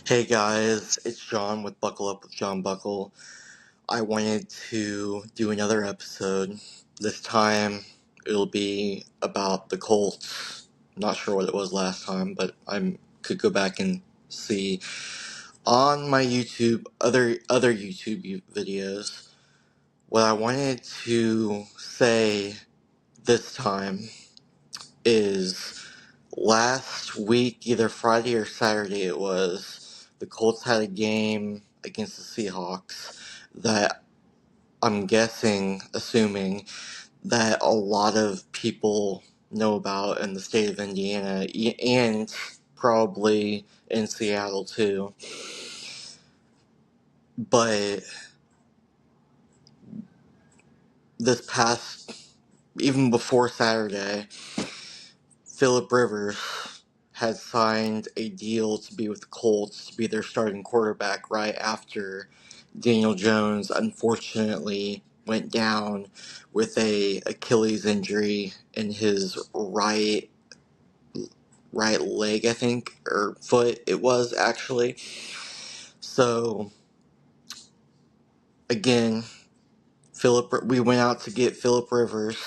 Hey guys, it's John with Buckle Up with John Buckel. I wanted to do another episode. This time it'll be about the Colts. Not sure what it was last time, but I could go back and see on my YouTube, other YouTube videos. What I wanted to say this time is last week, either Friday or Saturday it was, the Colts had a game against the Seahawks that I'm assuming, that a lot of people know about in the state of Indiana and probably in Seattle too. But this past, even before Saturday, Phillip Rivers had signed a deal to be with the Colts to be their starting quarterback right after Daniel Jones unfortunately went down with a Achilles injury in his right leg, I think, or foot it was actually. So again, we went out to get Phillip Rivers.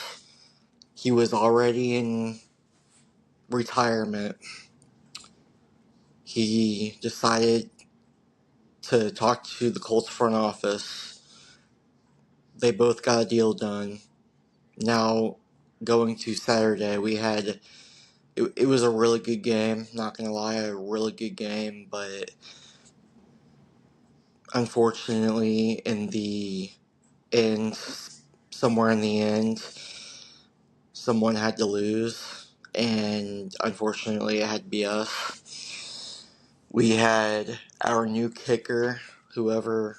He was already in retirement. He decided to talk to the Colts front office. They both got a deal done. Now, going to Saturday, it was a really good game, not gonna lie, a really good game, but unfortunately, in the end, somewhere in the end, someone had to lose, and unfortunately, it had to be us. We had our new kicker, whoever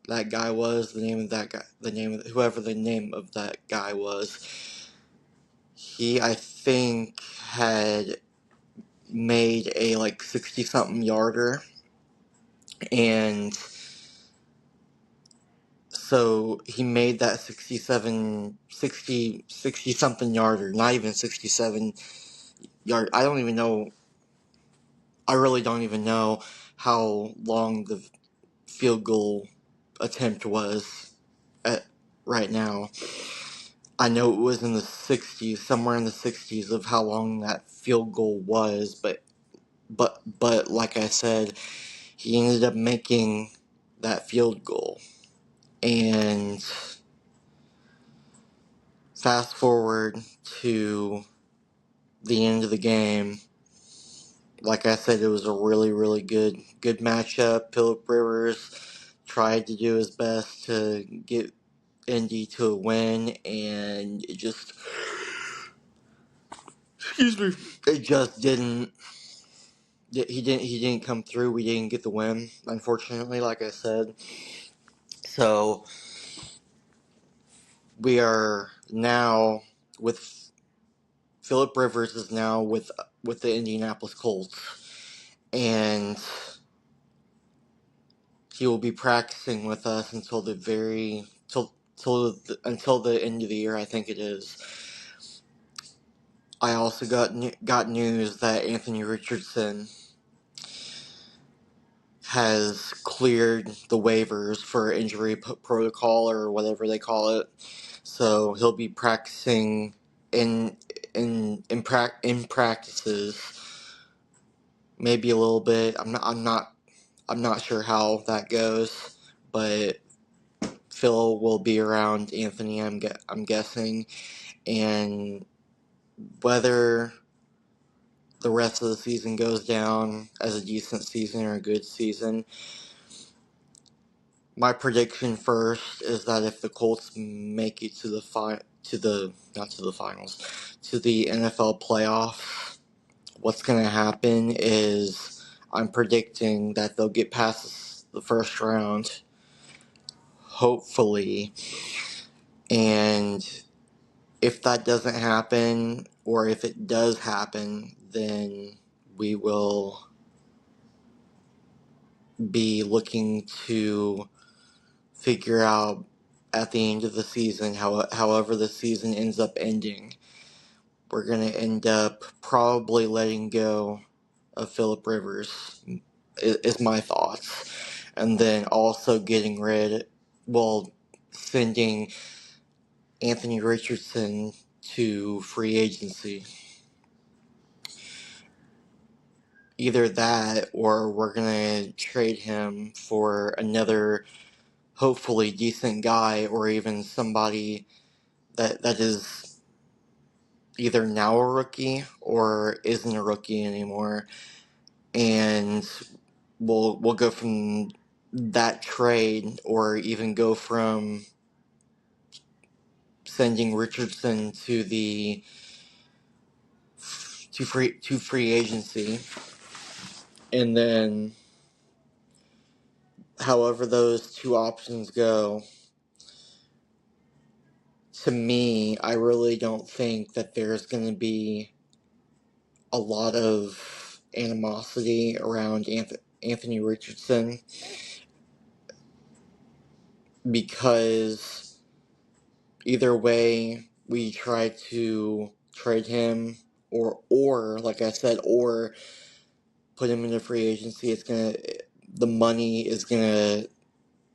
that guy was, whoever the name of that guy was, he, I think, had made a, 60-something yarder, and so he made that 60-something yarder, not even 67 yard, I really don't even know how long the field goal attempt was at right now. I know it was in the 60s, somewhere in the 60s, of how long that field goal was, but like I said, he ended up making that field goal. And fast forward to the end of the game, like I said, it was a really, really good matchup. Phillip Rivers tried to do his best to get Indy to a win, and it just didn't. He didn't come through. We didn't get the win, unfortunately, like I said. So we are now with Phillip Rivers is now with the Indianapolis Colts, and he will be practicing with us until until the end of the year, I think it is. I also got news that Anthony Richardson has cleared the waivers for injury protocol or whatever they call it. So he'll be practicing in practices, maybe a little bit. I'm not sure how that goes, but Phil will be around Anthony. I'm guessing, and whether the rest of the season goes down as a decent season or a good season, my prediction first is that if the Colts make it to the NFL playoffs, what's going to happen is I'm predicting that they'll get past the first round, hopefully, and if that doesn't happen, or if it does happen, then we will be looking to figure out at the end of the season, however the season ends up ending, we're going to end up probably letting go of Phillip Rivers. is my thoughts. And then also sending Anthony Richardson to free agency. Either that, or we're gonna trade him for another hopefully decent guy, or even somebody that is either now a rookie or isn't a rookie anymore, and we'll go from that trade, or even go from sending Richardson to free agency, and then however those two options go. To me, I really don't think that there's going to be a lot of animosity around Anthony Richardson, because either way we try to trade him, or like I said, or put him into free agency, the money is gonna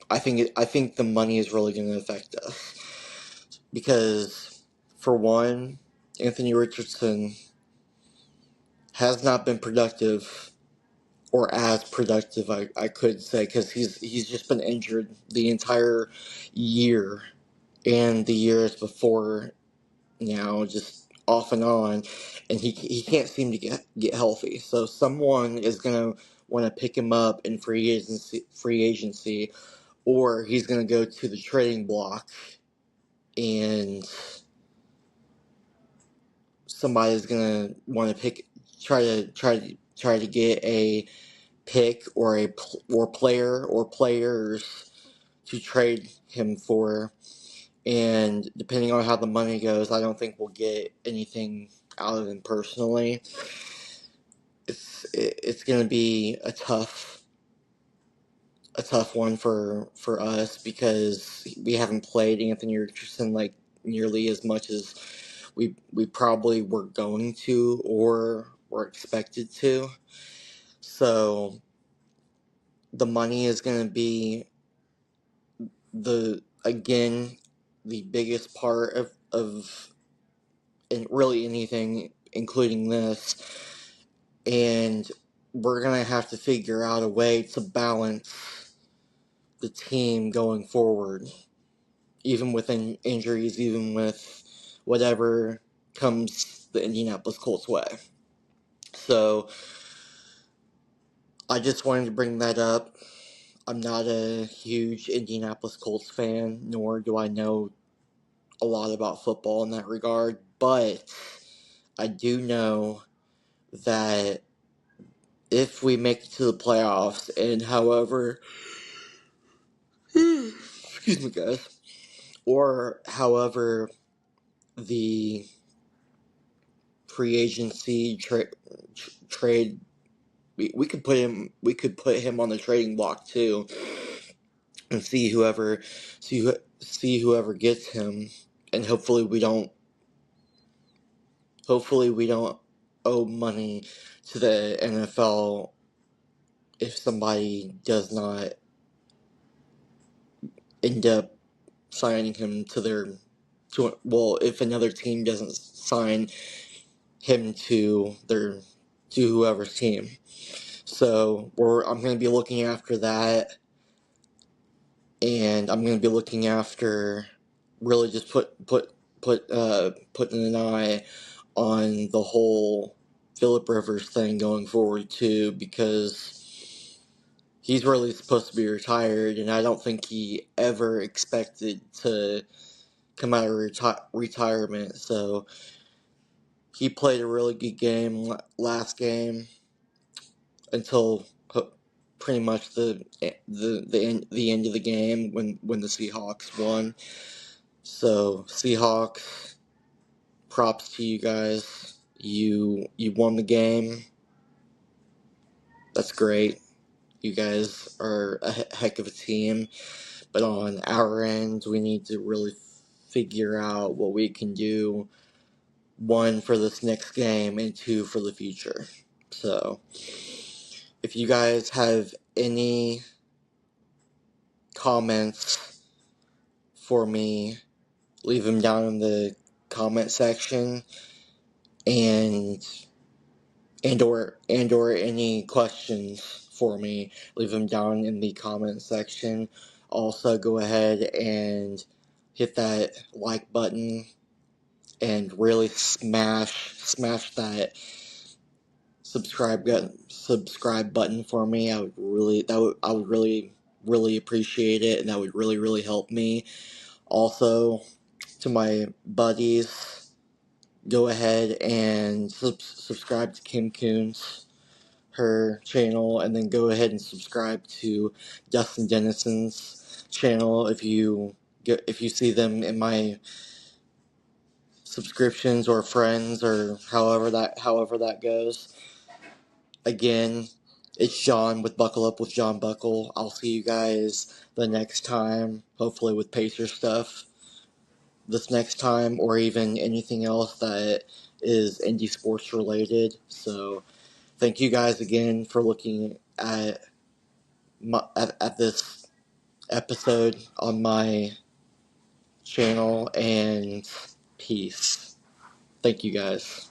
I think the money is really gonna affect us, because for one, Anthony Richardson has not been productive, or as productive, I could say, because he's just been injured the entire year and the years before now, just off and on, and he can't seem to get healthy. So someone is gonna want to pick him up in free agency, or he's gonna go to the trading block, and somebody's gonna want to try to get a pick, or player or players to trade him for. And depending on how the money goes, I don't think we'll get anything out of him personally. It's going to be a tough one for us, because we haven't played Anthony Richardson like nearly as much as we probably were going to, or were expected to. So the money is going to be the biggest part of and really anything, including this. And we're going to have to figure out a way to balance the team going forward, even with injuries, even with whatever comes the Indianapolis Colts way. So I just wanted to bring that up. I'm not a huge Indianapolis Colts fan, nor do I know a lot about football in that regard, but I do know that if we make it to the playoffs, and however excuse me guys, or however the free agency trade, we could put him on the trading block too, and see whoever gets him, and hopefully we don't owe money to the NFL if somebody does not end up signing him if another team doesn't sign him to whoever's team. So I'm going to be looking after that, and I'm going to be looking after, really just putting an eye on the whole Phillip Rivers thing going forward too, because he's really supposed to be retired, and I don't think he ever expected to come out of retirement. So he played a really good game last game, until pretty much the end of the game, when the Seahawks won. So Seahawks, props to you guys. You won the game. That's great. You guys are a heck of a team. But on our end, we need to really figure out what we can do, one, for this next game, and two, for the future. So If you guys have any comments for me, leave them down in the comment section, and or any questions for me, leave them down in the comment section. Also, go ahead and hit that like button and really smash that subscribe button for me. I would really appreciate it, and that would really help me. Also, to my buddies, go ahead and subscribe to Kim Coons, her channel, and then go ahead and subscribe to Dustin Dennison's channel if you see them in my subscriptions or friends, or however that goes. Again, it's John with Buckle Up with John Buckel. I'll see you guys the next time, hopefully with Pacer stuff this next time, or even anything else that is indie sports related. So thank you guys again for looking at this episode on my channel, and peace. Thank you guys.